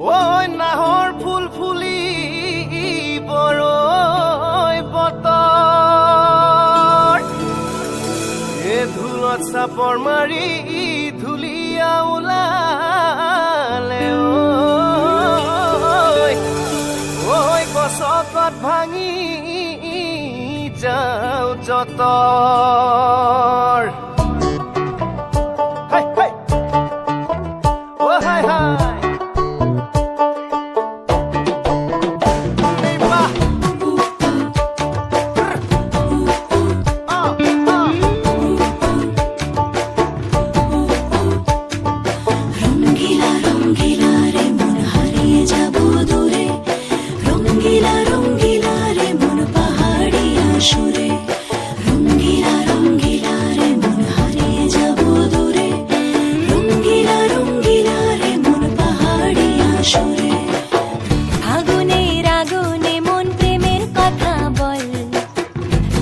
ঐ নাহৰ ফুল ফুলি বৰৈ বতৰ এ ধুলত চাপৰ মাৰি ধুলিয়া ওলালে ঐ গছকত ভাঙি যাও যতৰ হাই হাই ও হাই হাই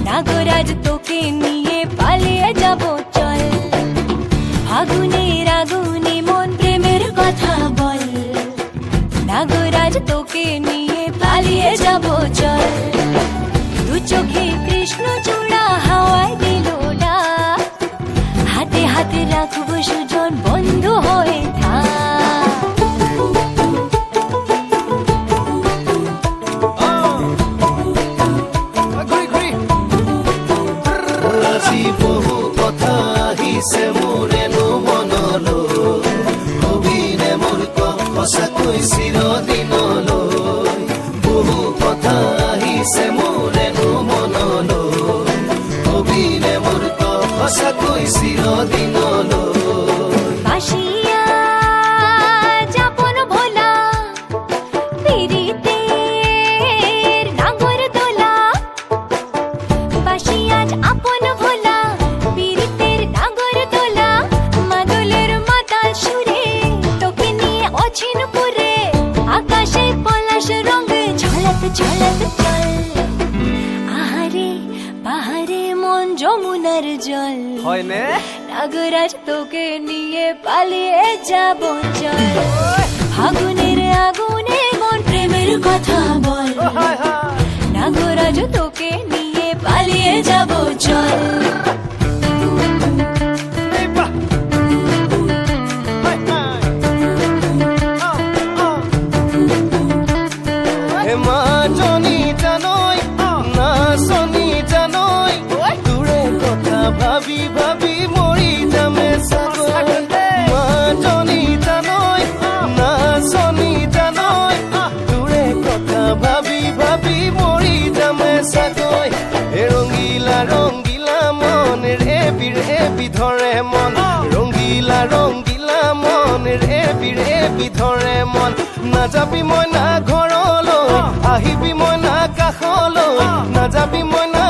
নাগরাজ তোকে নিয়ে পালিয়ে যাব চল ফাগুনের আগুনে মন প্রেমের কথা বল নাগরাজ তোকে নিয়ে পালিয়ে যাব চল দু চোখে কৃষ্ণ চূড়া হাওয়ায় দিল ডাক হাতে হাতে রাখবো সুজন বন্ধু হয়ে থাক বহু কথা আহিছে মোৰেনো মনলৈ কবিনে মোৰ সঁচাকৈ চিৰদিনলৈ বহু কথা আহিছে মোৰেনো মনলৈ কবিনে মোৰ সঁচাকৈ চিৰদিনলৈ বাসিয়া যাপন ভোলা পিরিতের নাগর দোলা বাসিয়া আপন ভোলা পিরিতের নাগর দোলা মাদলের মাতাল সুরে তোকে নিয়ে অছিন পুরে আকাশে পলাশ রঙ ঝলক ঝলক চল আহারে পাহাড়ে মন যমুনার জল হয়নে নাগরাজ তোকে নিয়ে পালিয়ে যাব চল ফাগুনের আগুনে মন প্রেমের কথা বল নাগরাজ তোকে নিয়ে পালিয়ে যাব চল মাজনী জানৈ নাচনী জানৈ দূৰে কথা ভাবি ভাবি মৰি যামে চাগৈ মাজনী জানৈ নাচনী জানৈ দূৰে কথা ভাবি ভাবি মৰি যামে চাগৈ ৰঙিলা ৰঙিলা মন ৰেবি ৰেবি ধৰে মন ৰঙিলা ৰঙিলা মন ৰেবি ৰেবি ধৰে মন নাযাবি মই না ঘৰলৈ আহিবি মই না কাষলৈ নাযাবি মই না